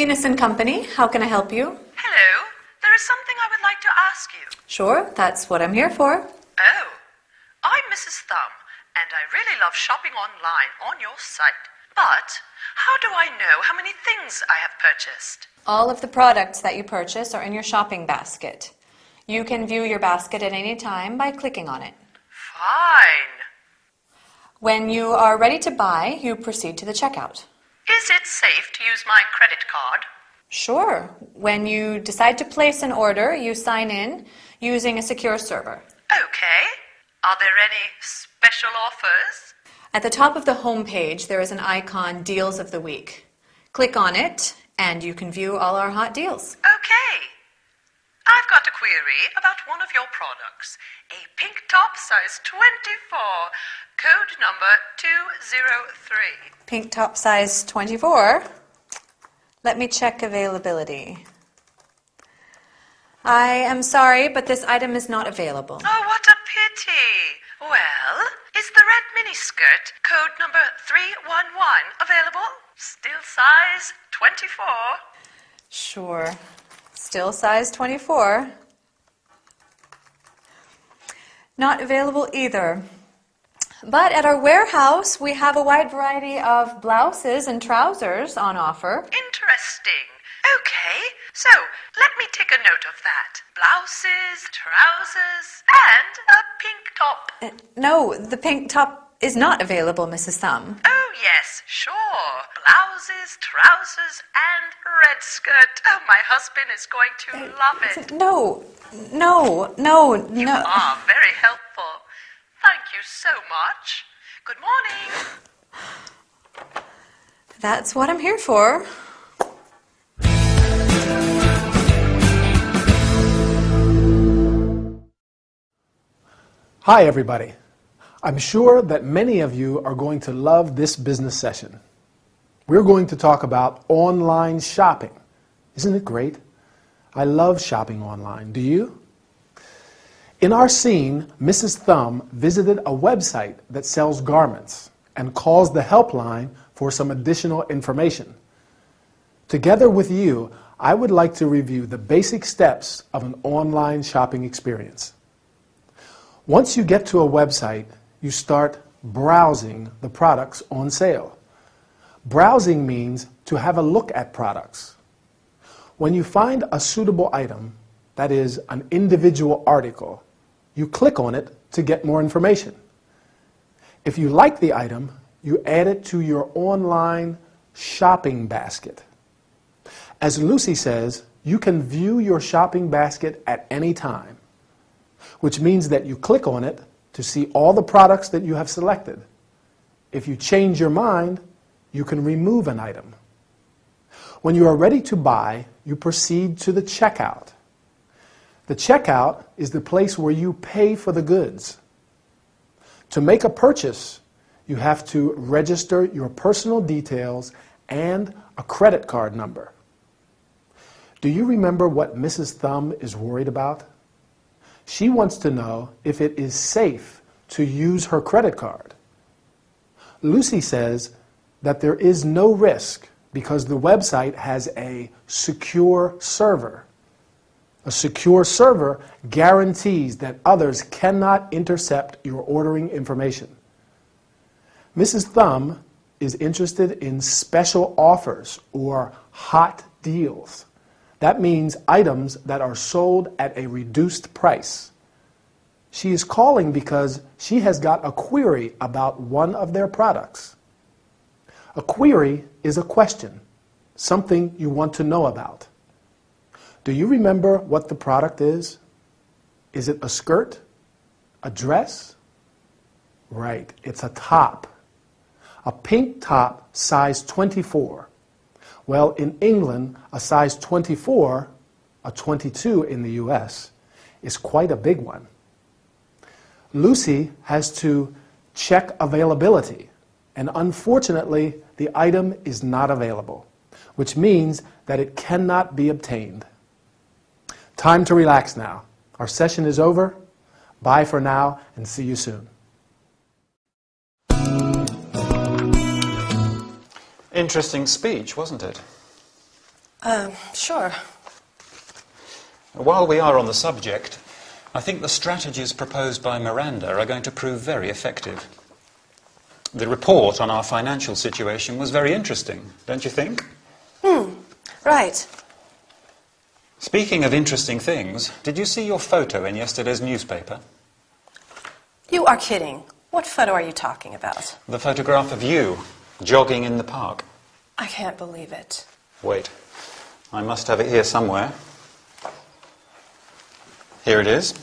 Venus and Company. How can I help you? Hello. There is something I would like to ask you. Sure, that's what I'm here for. Oh, I'm Mrs. Thumb, and I really love shopping online on your site. But how do I know how many things I have purchased? All of the products that you purchase are in your shopping basket. You can view your basket at any time by clicking on it. Fine. When you are ready to buy, you proceed to the checkout. Is it safe to use my credit card? Sure. When you decide to place an order, you sign in using a secure server. Okay. Are there any special offers? At the top of the home page, there is an icon, Deals of the Week. Click on it, and you can view all our hot deals. Okay. I've got a query about one of your products. A pink top, size 24, code number 203. Pink top, size 24. Let me check availability. I am sorry, but this item is not available. Oh, what a pity. Well, is the red miniskirt, code number 311, available? Still size 24. Sure. Still size 24. Not available either. But at our warehouse, we have a wide variety of blouses and trousers on offer. Interesting. Okay, so let me take a note of that. Blouses, trousers, and a pink top. No, the pink top is not available, Mrs. Thumb. Oh, yes, sure. Blouses, trousers, and red skirt. Oh, my husband is going to love it. No. You are very helpful. Thank you so much. Good morning. That's what I'm here for. Hi, everybody. I'm sure that many of you are going to love this business session. We're going to talk about online shopping. Isn't it great? I love shopping online. Do you? In our scene, Mrs. Thumb visited a website that sells garments and calls the helpline for some additional information. Together with you, I would like to review the basic steps of an online shopping experience. Once you get to a website, you start browsing the products on sale. Browsing means to have a look at products. When you find a suitable item, that is, an individual article, you click on it to get more information. If you like the item, you add it to your online shopping basket. As Lucy says, you can view your shopping basket at any time, which means that you click on it to see all the products that you have selected. If you change your mind, you can remove an item. When you are ready to buy, you proceed to the checkout. The checkout is the place where you pay for the goods. To make a purchase, you have to register your personal details and a credit card number. Do you remember what Mrs. Thumb is worried about? She wants to know if it is safe to use her credit card. Lucy says that there is no risk because the website has a secure server. A secure server guarantees that others cannot intercept your ordering information. Mrs. Thumb is interested in special offers or hot deals. That means items that are sold at a reduced price. She is calling because she has got a query about one of their products. A query is a question, something you want to know about. Do you remember what the product is? Is it a skirt? A dress? Right, it's a top. A pink top, size 24. Well, in England, a size 24, a 22 in the US, is quite a big one. Lucy has to check availability, and unfortunately, the item is not available, which means that it cannot be obtained. Time to relax now. Our session is over. Bye for now, and see you soon. Interesting speech, wasn't it? Sure. While we are on the subject, I think the strategies proposed by Miranda are going to prove very effective. The report on our financial situation was very interesting, don't you think? Right. Speaking of interesting things, did you see your photo in yesterday's newspaper? You are kidding. What photo are you talking about? The photograph of you, jogging in the park. I can't believe it. Wait, I must have it here somewhere. Here it is.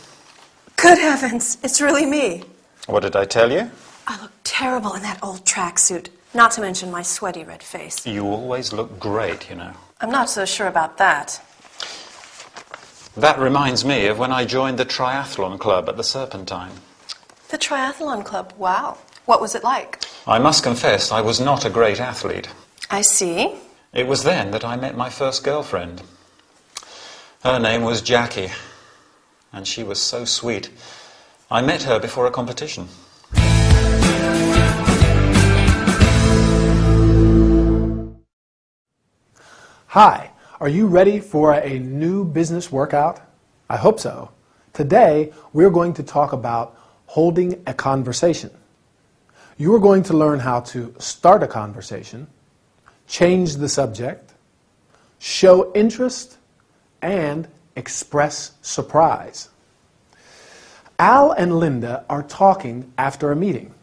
Good heavens, it's really me. What did I tell you? I look terrible in that old tracksuit, not to mention my sweaty red face. You always look great, you know. I'm not so sure about that. That reminds me of when I joined the triathlon club at the Serpentine. The triathlon club, wow. What was it like? I must confess I was not a great athlete. I see. It was then that I met my first girlfriend. Her name was Jackie, and she was so sweet. I met her before a competition. Hi, are you ready for a new business workout? I hope so. Today, we're going to talk about holding a conversation. You are going to learn how to start a conversation, change the subject, show interest, and express surprise. Al and Linda are talking after a meeting.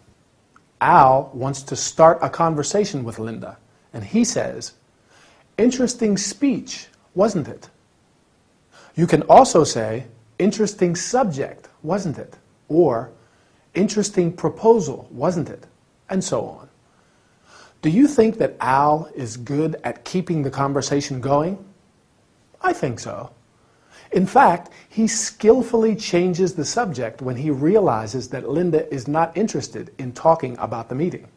Al wants to start a conversation with Linda, and he says, "Interesting speech, wasn't it?" You can also say, "Interesting subject, wasn't it?" Or, "Interesting proposal, wasn't it?" And so on. Do you think that Al is good at keeping the conversation going? I think so. In fact, he skillfully changes the subject when he realizes that Linda is not interested in talking about the meeting.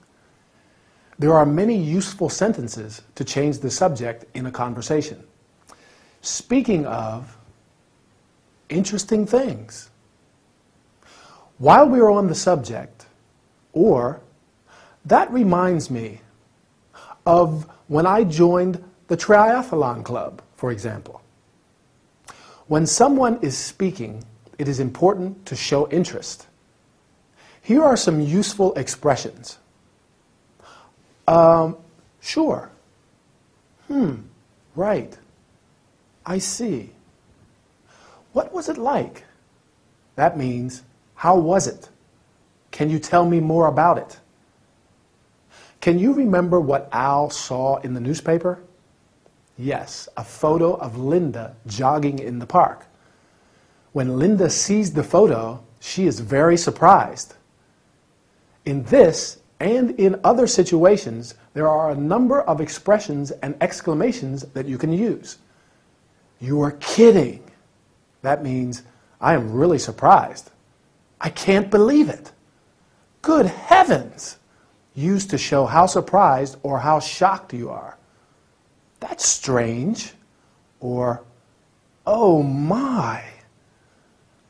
There are many useful sentences to change the subject in a conversation. Speaking of interesting things, while we are on the subject, or that reminds me of when I joined the triathlon club, for example. When someone is speaking, it is important to show interest. Here are some useful expressions. Sure. Right. I see. What was it like? That means, how was it? Can you tell me more about it? Can you remember what Al saw in the newspaper? Yes, a photo of Linda jogging in the park. When Linda sees the photo, she is very surprised. In this and in other situations, there are a number of expressions and exclamations that you can use. You are kidding. That means, I am really surprised. I can't believe it. Good heavens! Used to show how surprised or how shocked you are. That's strange. Or, oh my.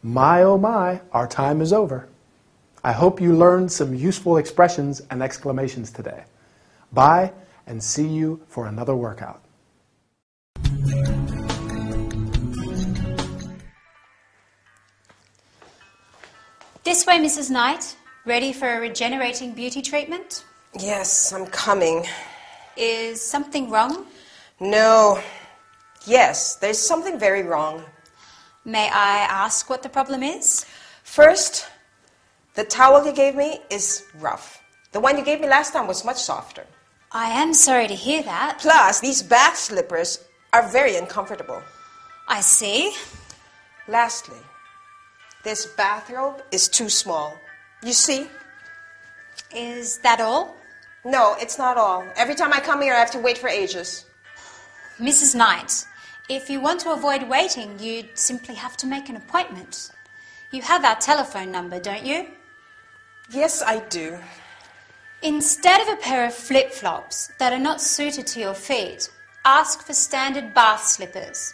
My, oh my, our time is over. I hope you learned some useful expressions and exclamations today. Bye, and see you for another workout. This way, Mrs. Knight. Ready for a regenerating beauty treatment? Yes, I'm coming. Is something wrong? No. Yes, there's something very wrong. May I ask what the problem is? First, the towel you gave me is rough. The one you gave me last time was much softer. I am sorry to hear that. Plus, these bath slippers are very uncomfortable. I see. Lastly, this bathrobe is too small. You see? Is that all? No, it's not all. Every time I come here, I have to wait for ages. Mrs. Knight, if you want to avoid waiting, you'd simply have to make an appointment. You have our telephone number, don't you? Yes, I do. Instead of a pair of flip-flops that are not suited to your feet, ask for standard bath slippers.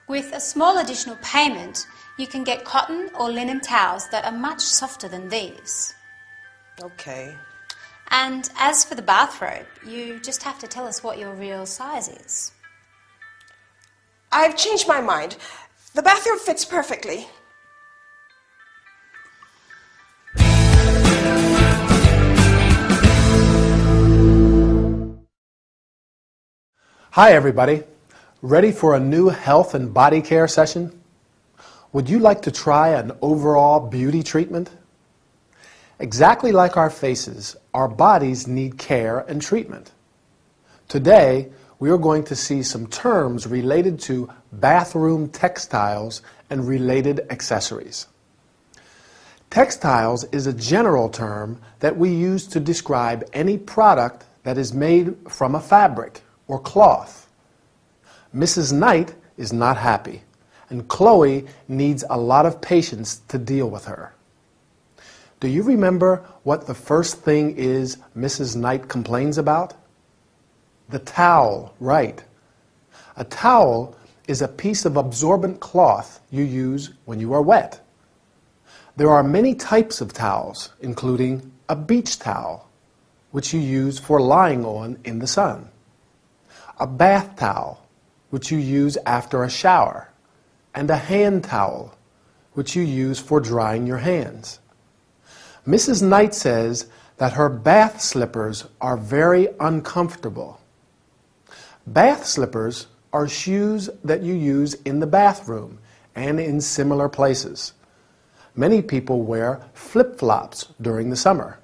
With a small additional payment, you can get cotton or linen towels that are much softer than these. Okay. And as for the bathrobe, you just have to tell us what your real size is. I've changed my mind. The bathrobe fits perfectly. Hi everybody. Ready for a new health and body care session? Would you like to try an overall beauty treatment? Exactly like our faces, our bodies need care and treatment. Today, we are going to see some terms related to bathroom textiles and related accessories. Textiles is a general term that we use to describe any product that is made from a fabric or cloth. Mrs. Knight is not happy, and Chloe needs a lot of patience to deal with her. Do you remember what the first thing is Mrs. Knight complains about? The towel, right. A towel is a piece of absorbent cloth you use when you are wet. There are many types of towels, including a beach towel, which you use for lying on in the sun. A bath towel, which you use after a shower, and a hand towel, which you use for drying your hands. Mrs. Knight says that her bath slippers are very uncomfortable. Bath slippers are shoes that you use in the bathroom and in similar places. Many people wear flip-flops during the summer.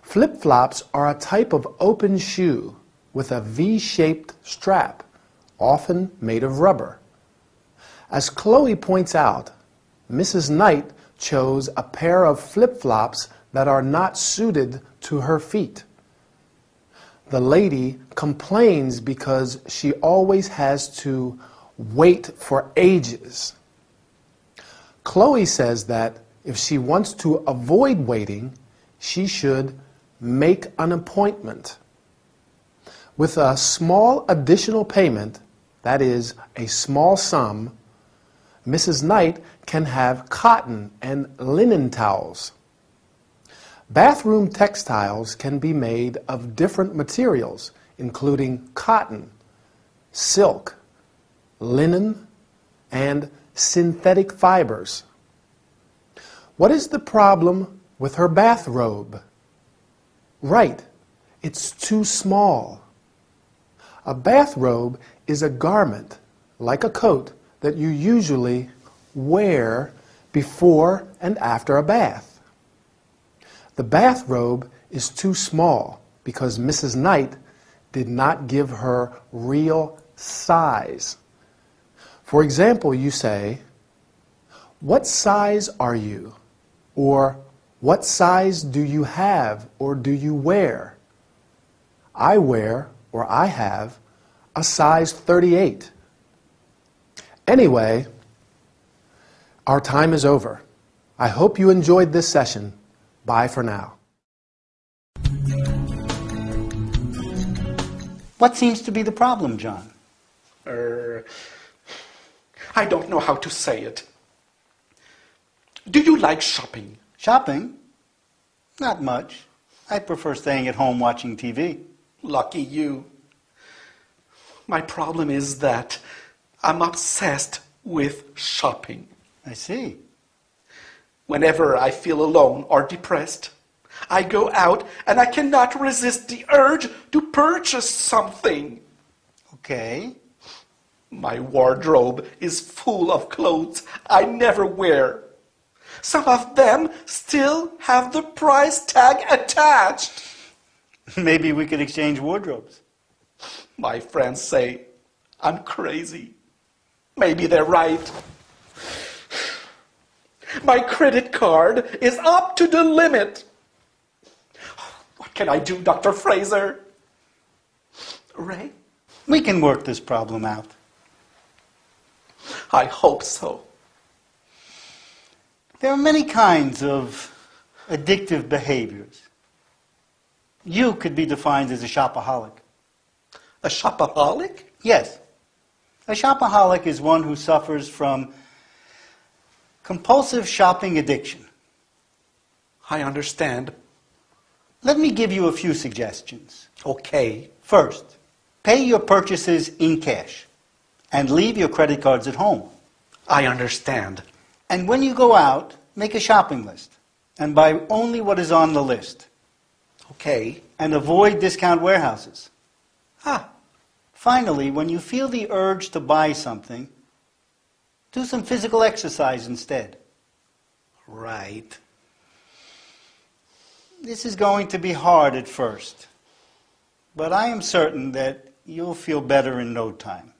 Flip-flops are a type of open shoe with a V-shaped strap, often made of rubber. As Chloe points out, Mrs. Knight chose a pair of flip-flops that are not suited to her feet. The lady complains because she always has to wait for ages. Chloe says that if she wants to avoid waiting, she should make an appointment. With a small additional payment, that is, a small sum, Mrs. Knight can have cotton and linen towels. Bathroom textiles can be made of different materials, including cotton, silk, linen, and synthetic fibers. What is the problem with her bathrobe? Right, it's too small. A bathrobe is a garment, like a coat, that you usually wear before and after a bath. The bathrobe is too small because Mrs. Knight did not give her real size. For example, you say, "What size are you?" Or, "What size do you have or do you wear?" I wear, or I have, a size 38. Anyway, our time is over. I hope you enjoyed this session. Bye for now. What seems to be the problem, John? I don't know how to say it. Do you like shopping? Shopping? Not much. I prefer staying at home watching TV. Lucky you. My problem is that I'm obsessed with shopping. I see. Whenever I feel alone or depressed, I go out and I cannot resist the urge to purchase something. Okay. My wardrobe is full of clothes I never wear. Some of them still have the price tag attached. Maybe we could exchange wardrobes. My friends say I'm crazy. Maybe they're right. My credit card is up to the limit. What can I do, Dr. Fraser? Ray? We can work this problem out. I hope so. There are many kinds of addictive behaviors. You could be defined as a shopaholic. A shopaholic? Yes. A shopaholic is one who suffers from compulsive shopping addiction. I understand. Let me give you a few suggestions. Okay. First, pay your purchases in cash. and leave your credit cards at home. I understand. And when you go out, make a shopping list and buy only what is on the list. Okay. And avoid discount warehouses. Ah, Finally, when you feel the urge to buy something, do some physical exercise instead. right. This is going to be hard at first, but I am certain that you'll feel better in no time.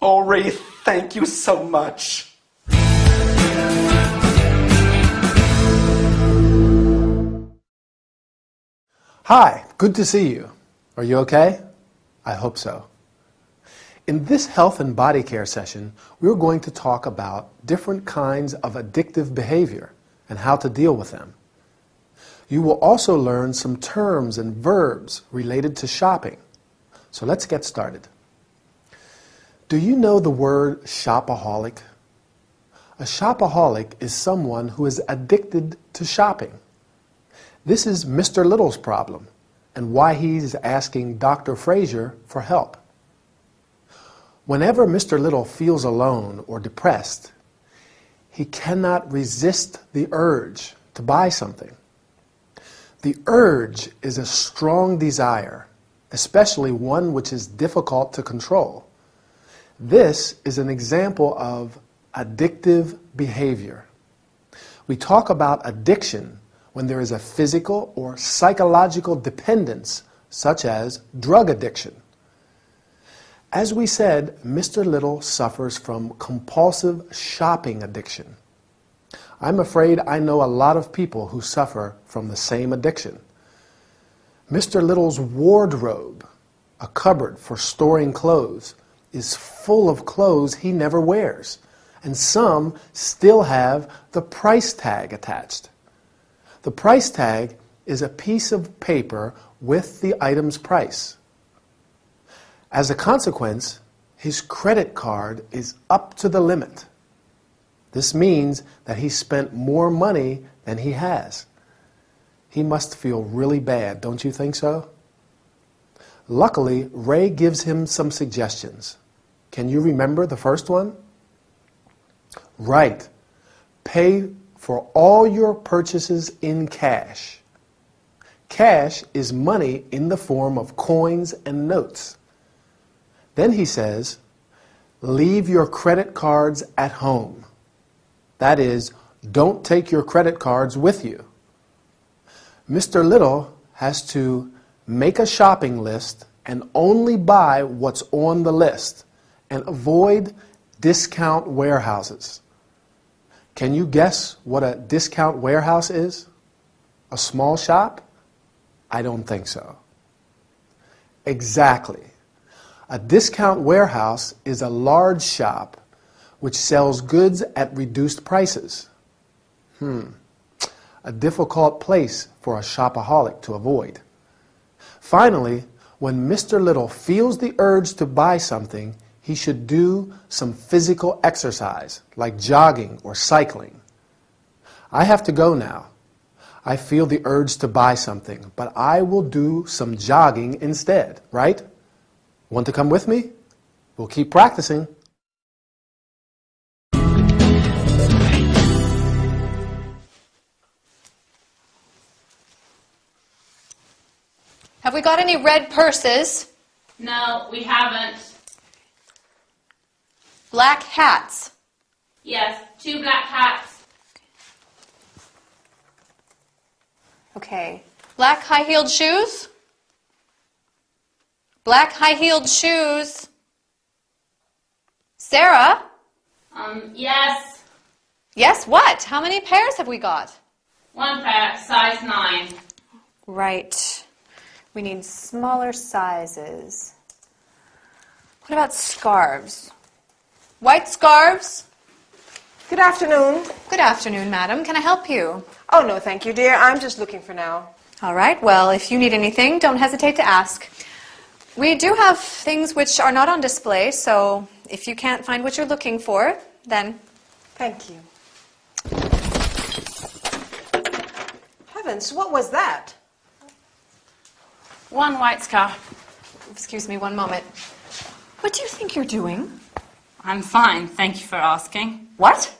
Oh, Ray, thank you so much. Hi, good to see you. Are you okay? I hope so. In this health and body care session, we're going to talk about different kinds of addictive behavior and how to deal with them. You will also learn some terms and verbs related to shopping. So let's get started. Do you know the word shopaholic? A shopaholic is someone who is addicted to shopping. This is Mr. Little's problem and why he's asking Dr. Fraser for help. Whenever Mr. Little feels alone or depressed, he cannot resist the urge to buy something. The urge is a strong desire, especially one which is difficult to control. This is an example of addictive behavior. We talk about addiction when there is a physical or psychological dependence, such as drug addiction. As we said, Mr. Little suffers from compulsive shopping addiction. I'm afraid I know a lot of people who suffer from the same addiction. Mr. Little's wardrobe, a cupboard for storing clothes, is full of clothes he never wears, and some still have the price tag attached. The price tag is a piece of paper with the item's price. As a consequence, his credit card is up to the limit. This means that he spent more money than he has. He must feel really bad, don't you think so? Luckily, Ray gives him some suggestions. Can you remember the first one? Right. Pay for all your purchases in cash. Cash is money in the form of coins and notes. Then he says, leave your credit cards at home. That is, don't take your credit cards with you. Mr. Little has to make a shopping list and only buy what's on the list and avoid discount warehouses. Can you guess what a discount warehouse is? A small shop? I don't think so. Exactly. A discount warehouse is a large shop which sells goods at reduced prices. A difficult place for a shopaholic to avoid. Finally, when Mr. Little feels the urge to buy something, he should do some physical exercise, like jogging or cycling. I have to go now. I feel the urge to buy something, but I will do some jogging instead, right? Want to come with me? We'll keep practicing. Have we got any red purses? No, we haven't. Black hats? Yes, 2 black hats. Okay. Black high-heeled shoes? Black high-heeled shoes. Sarah? Yes. Yes, what? How many pairs have we got? 1 pair, size 9. Right. We need smaller sizes. What about scarves? White scarves? Good afternoon. Good afternoon, madam. Can I help you? Oh, no, thank you, dear. I'm just looking for now. All right. Well, if you need anything, don't hesitate to ask. We do have things which are not on display, so if you can't find what you're looking for, then... Thank you. Heavens, what was that? 1 white scarf. Excuse me one moment. What do you think you're doing? I'm fine, thank you for asking. What?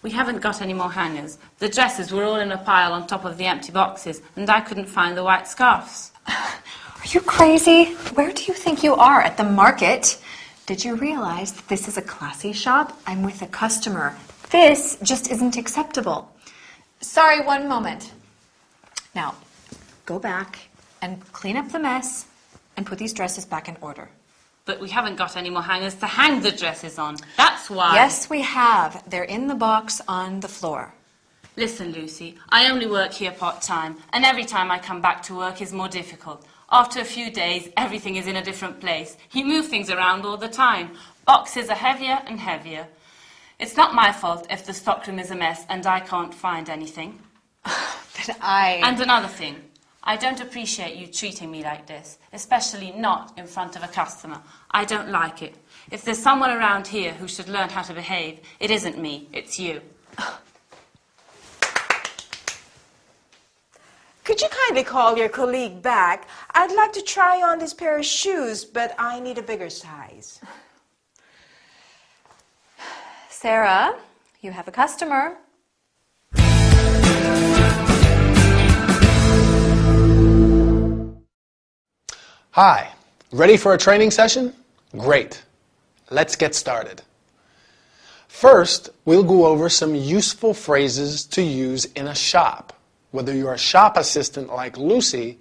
We haven't got any more hangers. The dresses were all in a pile on top of the empty boxes, and I couldn't find the white scarves. Are you crazy? Where do you think you are? At the market? Did you realize that this is a classy shop? I'm with a customer. This just isn't acceptable. Sorry, one moment. Now, go back and clean up the mess and put these dresses back in order. But we haven't got any more hangers to hang the dresses on. That's why. Yes, we have. They're in the box on the floor. Listen, Lucy, I only work here part-time, and every time I come back to work is more difficult. After a few days, everything is in a different place. You move things around all the time. Boxes are heavier and heavier. It's not my fault if the stockroom is a mess and I can't find anything. And another thing, I don't appreciate you treating me like this, especially not in front of a customer. I don't like it. If there's someone around here who should learn how to behave, it isn't me, it's you. Could you kindly call your colleague back? I'd like to try on this pair of shoes, but I need a bigger size. Sarah, you have a customer. Hi, ready for a training session? Great. Let's get started. First, we'll go over some useful phrases to use in a shop, whether you're a shop assistant like Lucy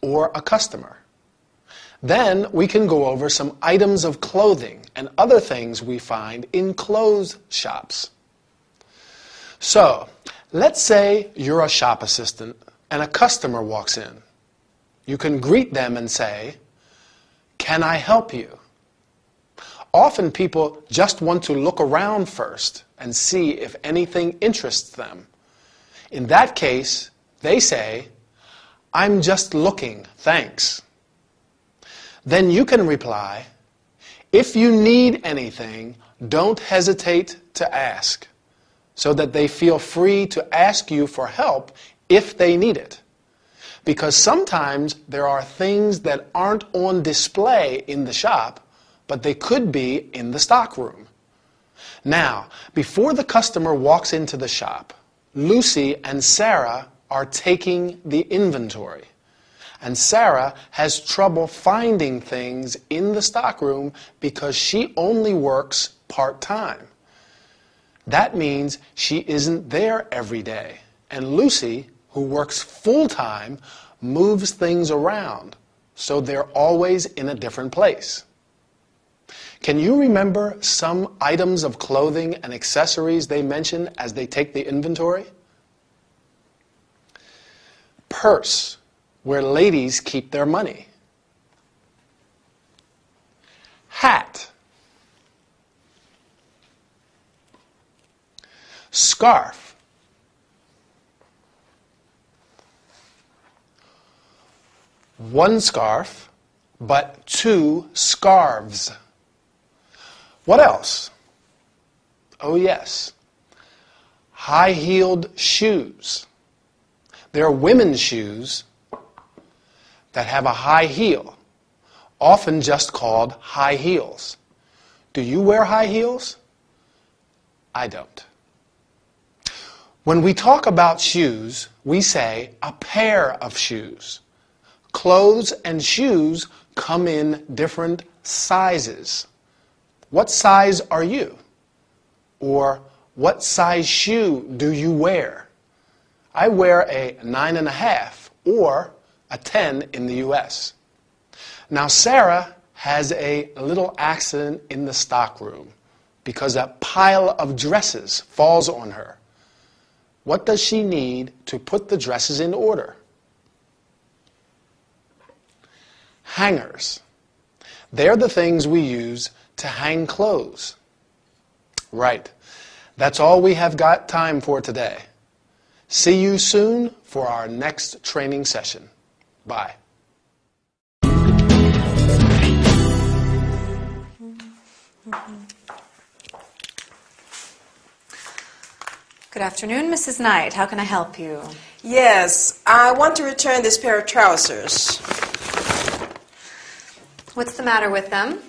or a customer. Then we can go over some items of clothing and other things we find in clothes shops. So, let's say you're a shop assistant and a customer walks in. You can greet them and say, "Can I help you?" Often people just want to look around first and see if anything interests them. In that case, they say, "I'm just looking, thanks." Then you can reply, "If you need anything, don't hesitate to ask," so that they feel free to ask you for help if they need it. Because sometimes there are things that aren't on display in the shop, but they could be in the stockroom. Now, before the customer walks into the shop, Lucy and Sarah are taking the inventory. And Sarah has trouble finding things in the stockroom because she only works part-time. That means she isn't there every day. And Lucy, who works full-time, moves things around, so they're always in a different place. Can you remember some items of clothing and accessories they mention as they take the inventory? Purse, where ladies keep their money. Hat. Scarf. One scarf, but two scarves. What else? Oh yes, high-heeled shoes. There are women's shoes that have a high heel, often just called high heels. Do you wear high heels? I don't. When we talk about shoes, we say a pair of shoes. Clothes and shoes come in different sizes. What size are you? Or what size shoe do you wear? I wear a 9.5 or a 10 in the US. Now Sarah has a little accident in the stockroom because a pile of dresses falls on her. What does she need to put the dresses in order? Hangers. They're the things we use to hang clothes. Right. That's all we have got time for today. See you soon for our next training session. Bye. Good afternoon, Mrs. Knight. How can I help you? Yes, I want to return this pair of trousers. What's the matter with them?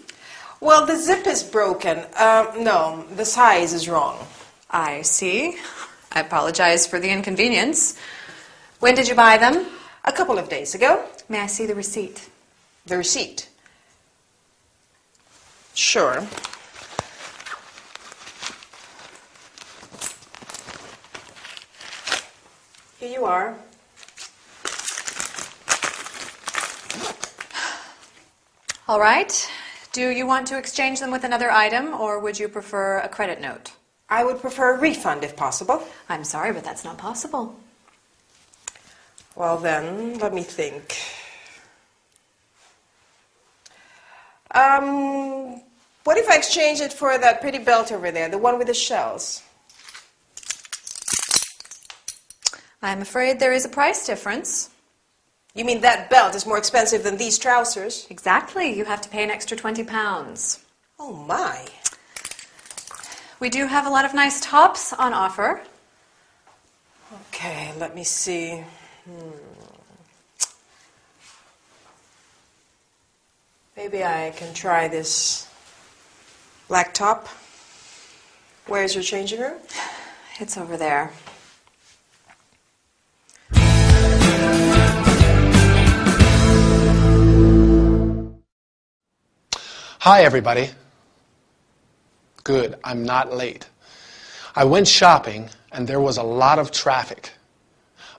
Well, the zip is broken. No, the size is wrong. I see. I apologize for the inconvenience. When did you buy them? A couple of days ago. May I see the receipt? The receipt? Sure. Here you are. All right. Do you want to exchange them with another item, or would you prefer a credit note? I would prefer a refund if possible. I'm sorry, but that's not possible. Well then, let me think. What if I exchange it for that pretty belt over there, the one with the shells? I'm afraid there is a price difference. You mean that belt is more expensive than these trousers? Exactly. You have to pay an extra £20. Oh my. We do have a lot of nice tops on offer. Okay, let me see. Maybe I can try this black top. Where's your changing room? It's over there. Hi, everybody. Good, I'm not late. I went shopping and there was a lot of traffic.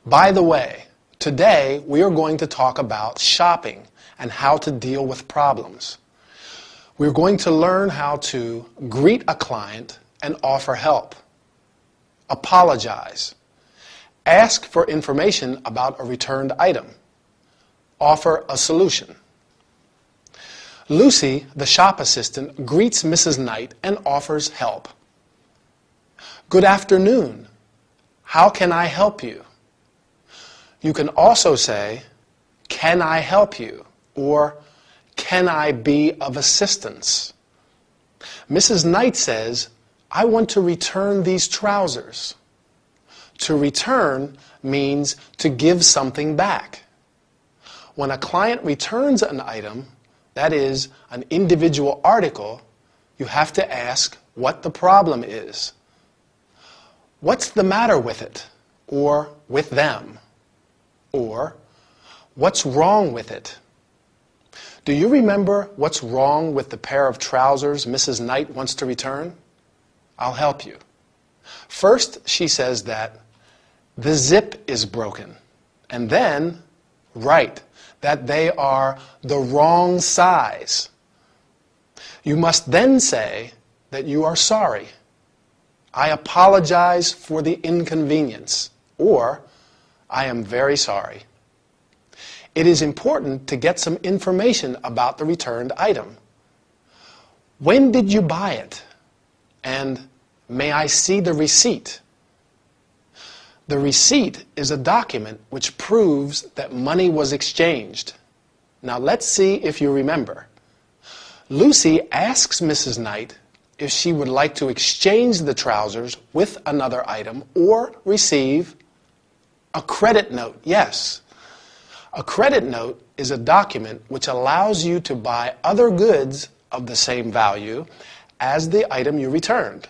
By the way, today we are going to talk about shopping and how to deal with problems. We're going to learn how to greet a client and offer help, apologize, ask for information about a returned item, offer a solution. Lucy, the shop assistant, greets Mrs. Knight and offers help. Good afternoon. How can I help you? You can also say, can I help you? Or, can I be of assistance? Mrs. Knight says, I want to return these trousers. To return means to give something back. When a client returns an item, that is, an individual article, you have to ask what the problem is. What's the matter with it? Or with them? Or, what's wrong with it? Do you remember what's wrong with the pair of trousers Mrs. Knight wants to return? I'll help you. First, she says that the zip is broken. And then, right, that they are the wrong size. You must then say that you are sorry. I apologize for the inconvenience. Or, I am very sorry. It is important to get some information about the returned item. When did you buy it? And may I see the receipt? The receipt is a document which proves that money was exchanged. Now let's see if you remember. Lucy asks Mrs. Knight if she would like to exchange the trousers with another item or receive a credit note. Yes. A credit note is a document which allows you to buy other goods of the same value as the item you returned.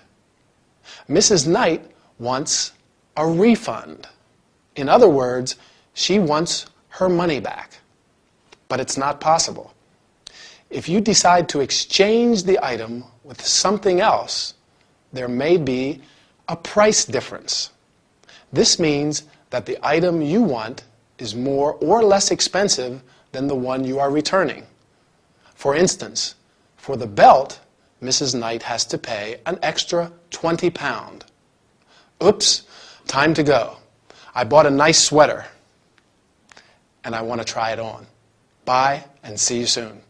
Mrs. Knight wants a refund. In other words, she wants her money back. But it's not possible. If you decide to exchange the item with something else, there may be a price difference. This means that the item you want is more or less expensive than the one you are returning. For instance, for the belt, Mrs. Knight has to pay an extra £20. Oops, time to go. I bought a nice sweater, and I want to try it on. Bye, and see you soon.